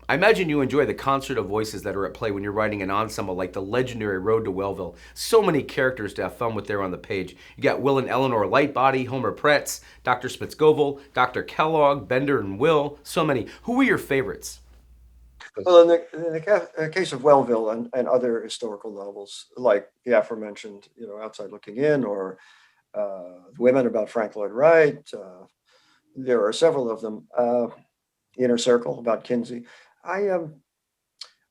I imagine you enjoy the concert of voices that are at play when you're writing an ensemble like the legendary Road to Wellville. So many characters to have fun with there on the page. You got Will and Eleanor Lightbody, Homer Pretz, Dr. Spitzgovel, Dr. Kellogg, Bender and Will. So many. Who were your favorites? Well, in the case of Wellville and other historical novels, like the aforementioned, Outside Looking In, or Women about Frank Lloyd Wright, there are several of them. Inner Circle about Kinsey. I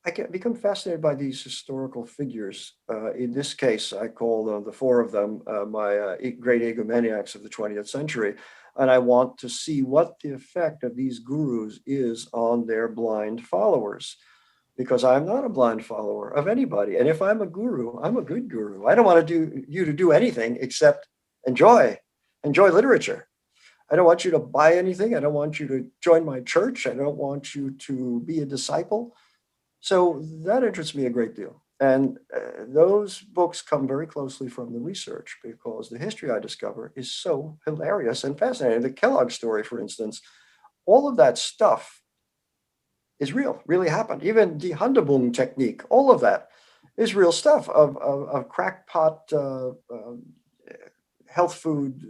I get become fascinated by these historical figures. In this case, I call the four of them my great egomaniacs of the 20th century. And I want to see what the effect of these gurus is on their blind followers, because I'm not a blind follower of anybody. And if I'm a guru, I'm a good guru. I don't want to do you to do anything except enjoy, enjoy literature. I don't want you to buy anything. I don't want you to join my church. I don't want you to be a disciple. So that interests me a great deal. And those books come very closely from the research, because the history I discover is so hilarious and fascinating. The Kellogg story, for instance, all of that stuff is real, really happened. Even the Hundebung technique, all of that is real stuff of crackpot health food,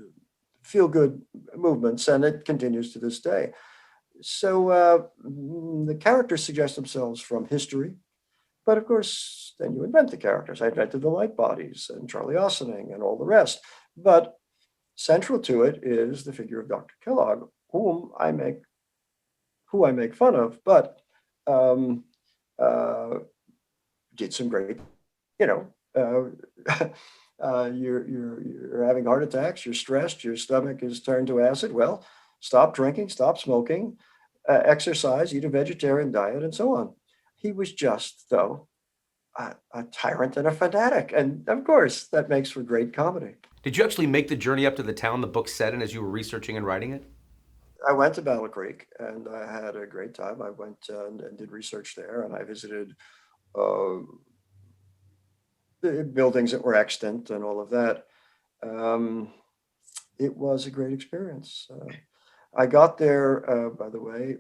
feel good movements, and it continues to this day. So the characters suggest themselves from history, but of course, then you invent the characters. I invented the light bodies and Charlie Ossining and all the rest. But central to it is the figure of Dr. Kellogg, who I make fun of, but um, uh, did some great, you know, you're having heart attacks, you're stressed, your stomach is turned to acid. Well, stop drinking, stop smoking, exercise, eat a vegetarian diet, and so on. He was just, though, a tyrant and a fanatic. And of course, that makes for great comedy. Did you actually make the journey up to the town the book set in as you were researching and writing it? I went to Battle Creek and I had a great time. I went and did research there, and I visited uh, the buildings that were extant and all of that. Um, it was a great experience. I got there, by the way,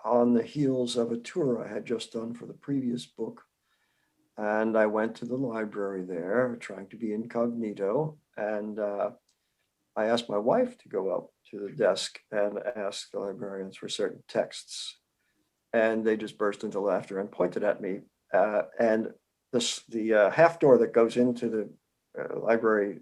on the heels of a tour I had just done for the previous book. And I went to the library there, trying to be incognito. And I asked my wife to go up to the desk and ask the librarians for certain texts. And they just burst into laughter and pointed at me. And the half door that goes into the library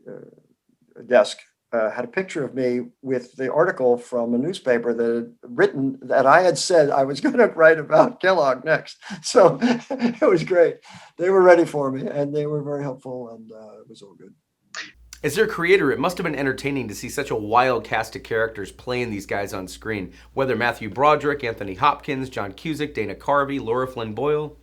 desk had a picture of me with the article from a newspaper that had written that I had said I was going to write about Kellogg next. So it was great. They were ready for me, and they were very helpful, and it was all good. As their creator, it must have been entertaining to see such a wild cast of characters playing these guys on screen. Whether Matthew Broderick, Anthony Hopkins, John Cusack, Dana Carvey, Laura Flynn Boyle.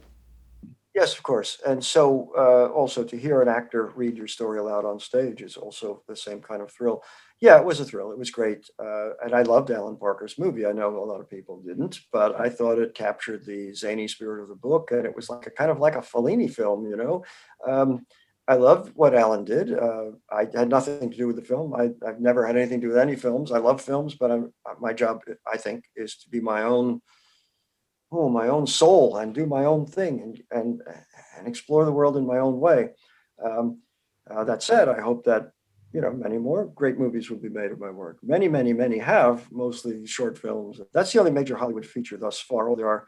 Yes, of course. And so also to hear an actor read your story aloud on stage is also the same kind of thrill. Yeah, it was a thrill. It was great. And I loved Alan Parker's movie. I know a lot of people didn't, but I thought it captured the zany spirit of the book. And it was like a kind of like a Fellini film. Um, I loved what Alan did. I had nothing to do with the film. I've never had anything to do with any films. I love films, but my job, I think, is to be my own soul and do my own thing and explore the world in my own way. Um, that said, I hope that many more great movies will be made of my work. Many, many, many have, mostly short films. That's the only major Hollywood feature thus far. Although there are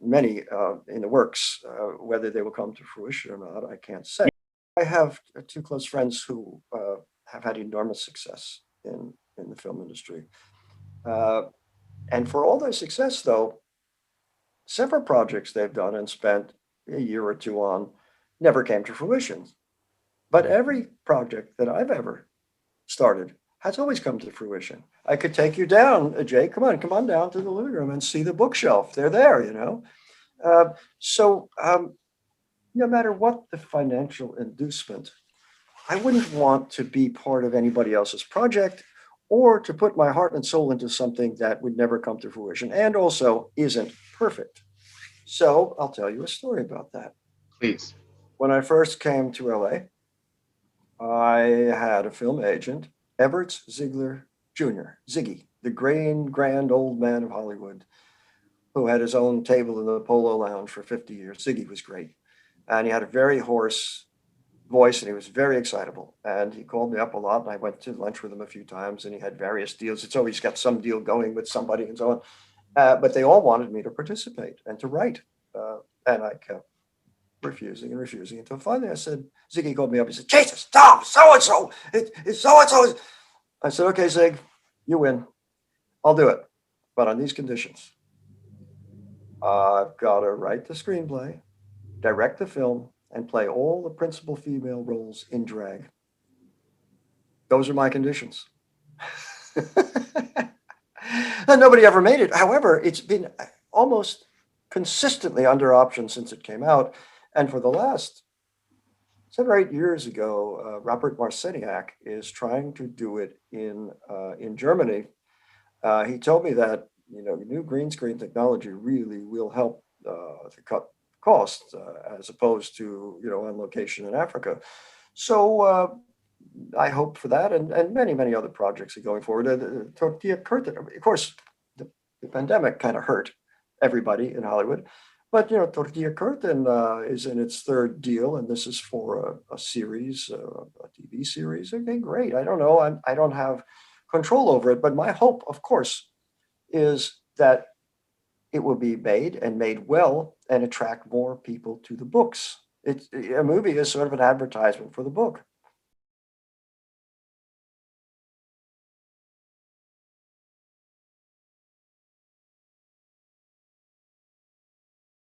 many in the works. Whether they will come to fruition or not, I can't say. I have two close friends who have had enormous success in the film industry, uh, and for all their success, though, several projects they've done and spent a year or two on never came to fruition. But every project that I've ever started has always come to fruition. I could take you down, Jake. Come on down to the living room and see the bookshelf. They're there. Uh, so no matter what the financial inducement, I wouldn't want to be part of anybody else's project or to put my heart and soul into something that would never come to fruition and also isn't perfect. So I'll tell you a story about that. Please. When I first came to LA, I had a film agent, Everett Ziegler Jr., Ziggy, the grand old man of Hollywood, who had his own table in the Polo Lounge for 50 years. Ziggy was great. And he had a very hoarse voice and he was very excitable. And he called me up a lot and I went to lunch with him a few times and he had various deals. It's always got some deal going with somebody and so on. But they all wanted me to participate and to write. And I kept refusing and refusing until finally I said, Ziggy called me up. He said, Jesus, Tom, so and so. It's so and so. I said, okay, Zig, you win. I'll do it. But on these conditions, I've got to write the screenplay, direct the film, and play all the principal female roles in drag. Those are my conditions. And nobody ever made it. However, it's been almost consistently under option since it came out. And for the last 7 or 8 years ago, Robert Marciniak is trying to do it in Germany. He told me that new green screen technology really will help to cut costs as opposed to on location in Africa. So I hope for that, and many other projects are going forward. Tortilla Curtain, of course, the pandemic kind of hurt everybody in Hollywood. But Tortilla Curtain is in its third deal, and this is for a series, a TV series. Okay, great. I don't know. I don't have control over it, but my hope, of course, is that it will be made and made well and attract more people to the books. A movie is sort of an advertisement for the book.